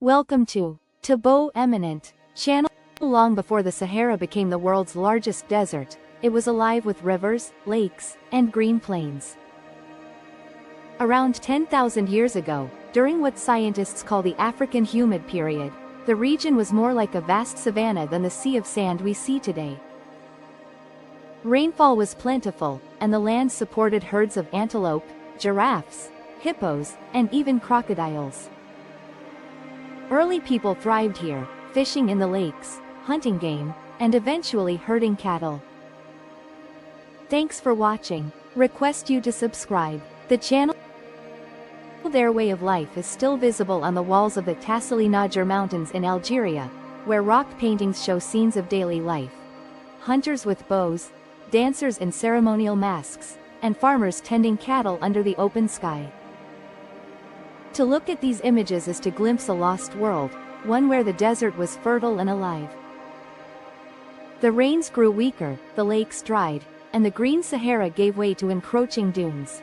Welcome to Tabo Eminent channel. Long before the Sahara became the world's largest desert, it was alive with rivers, lakes, and green plains. Around 10,000 years ago, during what scientists call the African humid period, the region was more like a vast savanna than the sea of sand we see today. Rainfall was plentiful, and the land supported herds of antelope, giraffes, hippos, and even crocodiles. Early people thrived here, fishing in the lakes, hunting game, and eventually herding cattle. Thanks for watching. Request you to subscribe. The channel. Their way of life is still visible on the walls of the Tassili Niger Mountains in Algeria, where rock paintings show scenes of daily life. Hunters with bows, dancers in ceremonial masks, and farmers tending cattle under the open sky. To look at these images is to glimpse a lost world, one where the desert was fertile and alive. The rains grew weaker, the lakes dried, and the green Sahara gave way to encroaching dunes.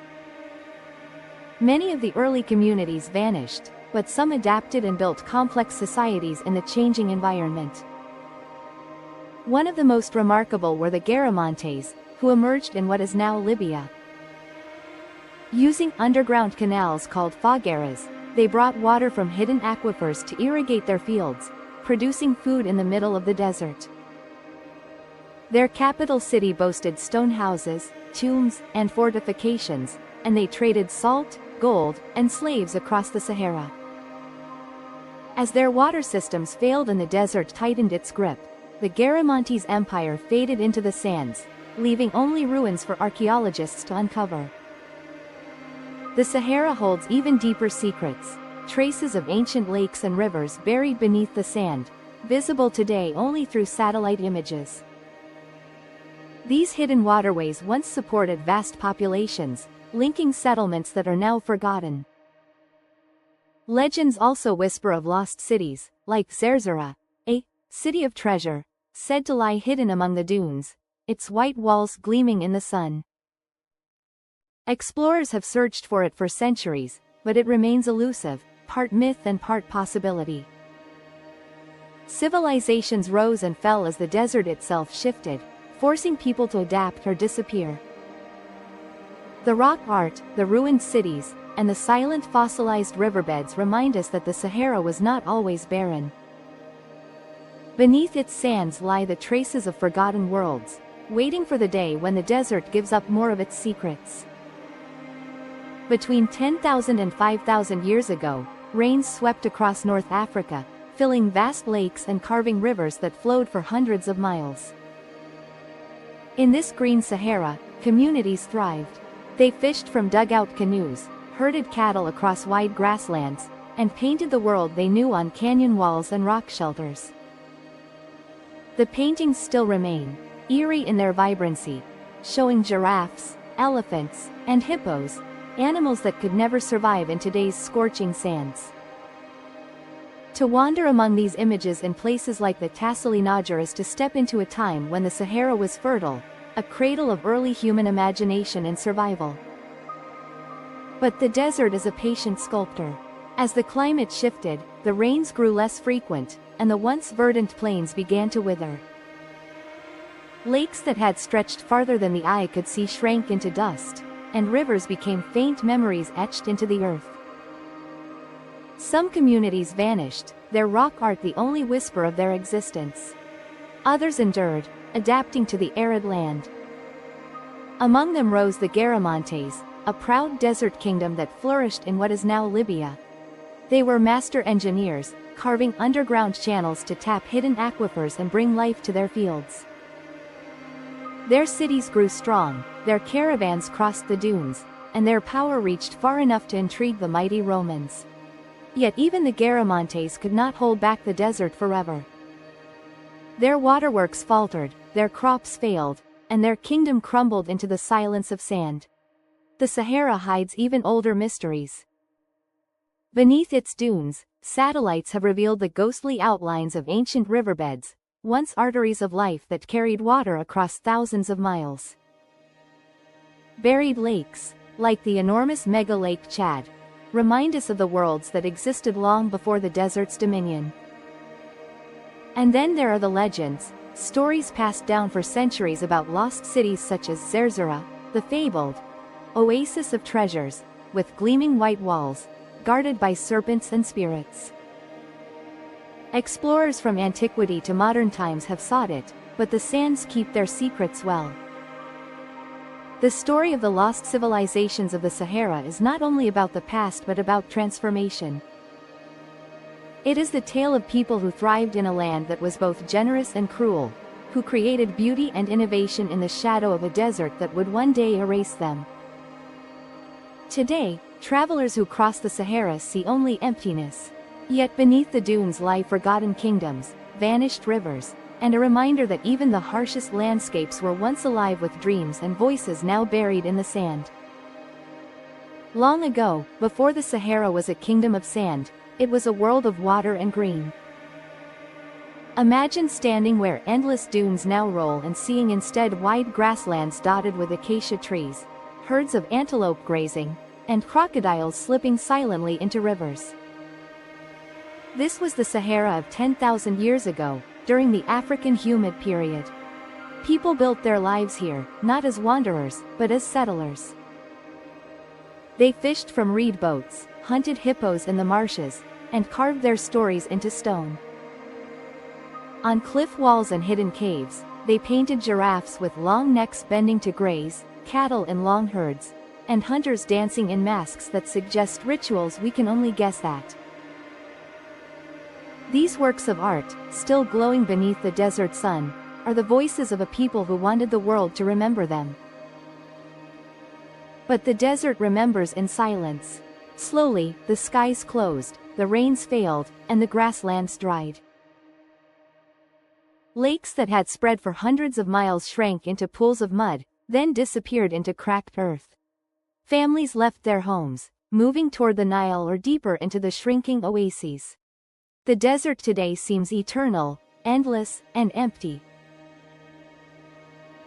Many of the early communities vanished, but some adapted and built complex societies in the changing environment. One of the most remarkable were the Garamantes, who emerged in what is now Libya. Using underground canals called fogaras, they brought water from hidden aquifers to irrigate their fields, producing food in the middle of the desert. Their capital city boasted stone houses, tombs, and fortifications, and they traded salt, gold, and slaves across the Sahara. As their water systems failed and the desert tightened its grip, the Garamantes empire faded into the sands, leaving only ruins for archaeologists to uncover. The Sahara holds even deeper secrets, traces of ancient lakes and rivers buried beneath the sand, visible today only through satellite images. These hidden waterways once supported vast populations, linking settlements that are now forgotten. Legends also whisper of lost cities, like Zerzura, a city of treasure, said to lie hidden among the dunes, its white walls gleaming in the sun. Explorers have searched for it for centuries, but it remains elusive, part myth and part possibility. Civilizations rose and fell as the desert itself shifted, forcing people to adapt or disappear. The rock art, the ruined cities, and the silent fossilized riverbeds remind us that the Sahara was not always barren. Beneath its sands lie the traces of forgotten worlds, waiting for the day when the desert gives up more of its secrets. Between 10,000 and 5,000 years ago, rains swept across North Africa, filling vast lakes and carving rivers that flowed for hundreds of miles. In this green Sahara, communities thrived. They fished from dugout canoes, herded cattle across wide grasslands, and painted the world they knew on canyon walls and rock shelters. The paintings still remain, eerie in their vibrancy, showing giraffes, elephants, and hippos, animals that could never survive in today's scorching sands. To wander among these images in places like the Tassili Niger is to step into a time when the Sahara was fertile, a cradle of early human imagination and survival. But the desert is a patient sculptor. As the climate shifted, the rains grew less frequent, and the once verdant plains began to wither. Lakes that had stretched farther than the eye could see shrank into dust, and rivers became faint memories etched into the earth. Some communities vanished, their rock art the only whisper of their existence. Others endured, adapting to the arid land. Among them rose the Garamantes, a proud desert kingdom that flourished in what is now Libya. They were master engineers, carving underground channels to tap hidden aquifers and bring life to their fields. Their cities grew strong, their caravans crossed the dunes, and their power reached far enough to intrigue the mighty Romans. Yet even the Garamantes could not hold back the desert forever. Their waterworks faltered, their crops failed, and their kingdom crumbled into the silence of sand. The Sahara hides even older mysteries. Beneath its dunes, satellites have revealed the ghostly outlines of ancient riverbeds, once arteries of life that carried water across thousands of miles. Buried lakes, like the enormous mega lake Chad, remind us of the worlds that existed long before the desert's dominion. And then there are the legends, stories passed down for centuries about lost cities such as Zerzura, the fabled oasis of treasures, with gleaming white walls, guarded by serpents and spirits. Explorers from antiquity to modern times have sought it, but the sands keep their secrets well. The story of the lost civilizations of the Sahara is not only about the past but about transformation. It is the tale of people who thrived in a land that was both generous and cruel, who created beauty and innovation in the shadow of a desert that would one day erase them. Today, travelers who cross the Sahara see only emptiness. Yet beneath the dunes lie forgotten kingdoms, vanished rivers, and a reminder that even the harshest landscapes were once alive with dreams and voices now buried in the sand. Long ago, before the Sahara was a kingdom of sand, it was a world of water and green. Imagine standing where endless dunes now roll and seeing instead wide grasslands dotted with acacia trees, herds of antelope grazing, and crocodiles slipping silently into rivers. This was the Sahara of 10,000 years ago, during the African humid period. People built their lives here, not as wanderers, but as settlers. They fished from reed boats, hunted hippos in the marshes, and carved their stories into stone. On cliff walls and hidden caves, they painted giraffes with long necks bending to graze, cattle in long herds, and hunters dancing in masks that suggest rituals we can only guess at. These works of art, still glowing beneath the desert sun, are the voices of a people who wanted the world to remember them. But the desert remembers in silence. Slowly, the skies closed, the rains failed, and the grasslands dried. Lakes that had spread for hundreds of miles shrank into pools of mud, then disappeared into cracked earth. Families left their homes, moving toward the Nile or deeper into the shrinking oases. The desert today seems eternal, endless, and empty.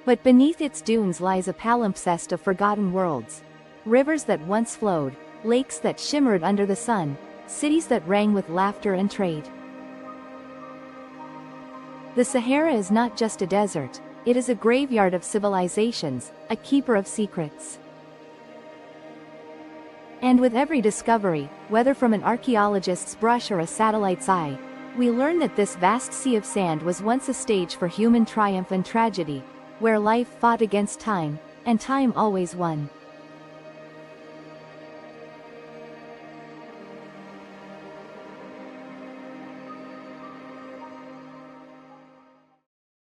But beneath its dunes lies a palimpsest of forgotten worlds. Rivers that once flowed, lakes that shimmered under the sun, cities that rang with laughter and trade. The Sahara is not just a desert, it is a graveyard of civilizations, a keeper of secrets. And with every discovery, whether from an archaeologist's brush or a satellite's eye, we learn that this vast sea of sand was once a stage for human triumph and tragedy, where life fought against time, and time always won.